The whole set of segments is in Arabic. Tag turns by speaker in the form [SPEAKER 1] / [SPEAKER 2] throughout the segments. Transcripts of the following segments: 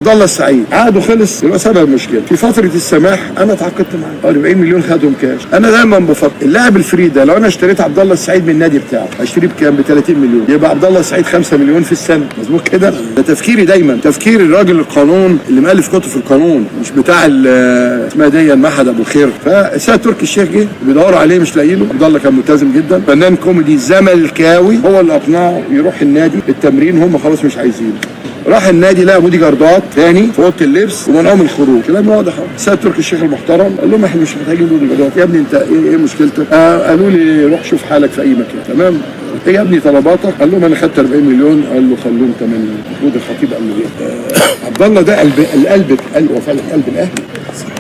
[SPEAKER 1] عبد الله السعيد عقده خلص يبقى سبب المشكله. في فتره السماح انا اتعاقدت معاه 40 مليون خدهم كاش. انا دايما بفكر اللاعب الفري ده لو انا اشتريت عبد الله السعيد من النادي بتاعه هشتريه بكام؟ ب 30 مليون. يبقى عبد الله السعيد 5 مليون في السنه. مظبوط كده؟ ده تفكيري دايما، تفكير الراجل القانون اللي مؤلف كتب في القانون، مش بتاع اسمها دي محمد ابو خير. فساعه تركي الشيخ جه بيدوروا عليه مش لاقيينه. عبد الله كان ملتزم جدا، فنان كوميدي زملكاوي هو اللي اقنعه يروح النادي. التمرين هم خلاص مش عايزينه. راح النادي لقى بودي جاردات تاني في اوضه اللبس ومنعهم الخروج. كلام واضح اهو. سيد تركي الشيخ المحترم قال لهم احنا مش محتاجين بودي جاردات. يا ابني انت ايه مشكلتك؟ قالوا لي روح شوف حالك في اي مكان. تمام؟ ايه يا ابني طلباتك؟ قال لهم انا خدت 40 مليون. قال له خلوهم 8. محمود الخطيب قال له ايه؟ عبد الله ده القلب هو فعلا قلب الاهلي.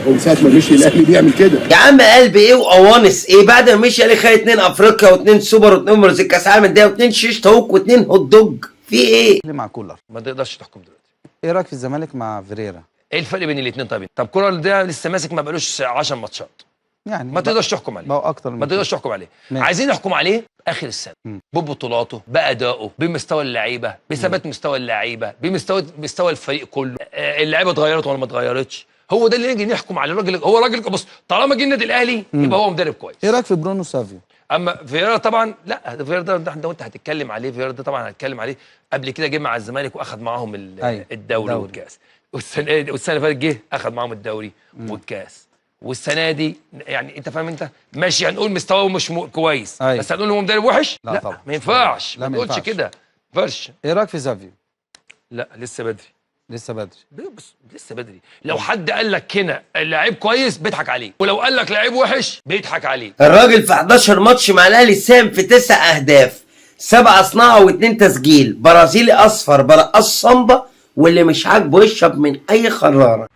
[SPEAKER 1] هو من ساعه ما مشي الاهلي بيعمل كده.
[SPEAKER 2] يا عم قلب ايه وقوانص ايه؟ بعد ما مشي قال لي خد 2 افريقيا و2 سوبر و2 مرز كاس عالم للانديه و2 شيش طاووق و2 هوت دوج. في ايه؟
[SPEAKER 3] مع كولر
[SPEAKER 4] ما تقدرش تحكم دلوقتي.
[SPEAKER 3] ايه رايك في الزمالك مع فيريرا؟
[SPEAKER 4] ايه الفرق بين الاثنين؟ طب كولر ده لسه ماسك ما بقالوش 10 ماتشات،
[SPEAKER 3] يعني
[SPEAKER 4] ما تقدرش تحكم عليه.
[SPEAKER 3] بقى اكتر من
[SPEAKER 4] ما تقدرش تحكم عليه.
[SPEAKER 3] ماشي.
[SPEAKER 4] عايزين نحكم عليه اخر السنه ببطولاته، بادائه، بمستوى اللعيبه، بثبات مستوى اللعيبه، بمستوى الفريق كله. اللعيبه اتغيرت ولا ما اتغيرتش؟ هو ده اللي نيجي نحكم عليه. الراجل هو راجل بص، طالما جه النادي الاهلي يبقى هو مدرب كويس.
[SPEAKER 3] ايه رايك في برونو سافيو؟
[SPEAKER 4] اما فييرا طبعا لا، فييرا ده انت هتتكلم عليه. فييرا ده طبعا هنتكلم عليه. قبل كده جه مع الزمالك واخد معاهم الدوري والكاس، والسنه اللي فاتت جه اخد معاهم الدوري والكاس، والسنه دي يعني انت فاهم انت ماشي. هنقول مستواه مش كويس، بس هنقول هو مدرب وحش؟
[SPEAKER 3] لا طبعا
[SPEAKER 4] ما ينفعش.
[SPEAKER 3] لا
[SPEAKER 4] ما تقولش كده. ما ينفعش.
[SPEAKER 3] ايه رايك في سافيو؟
[SPEAKER 4] لا لسه بدري.
[SPEAKER 3] لسه بدري.
[SPEAKER 4] بس لسه بدري. لو حد قال لك هنا لعيب كويس بيضحك عليه، ولو قال لك لعيب وحش بيضحك عليه.
[SPEAKER 2] الراجل في 11 ماتش مع الاهلي ساهم في 9 اهداف، 7 صناعه و2 تسجيل. برازيلي اصفر برقص صامبا، واللي مش عاجبه يشرب من اي خراره.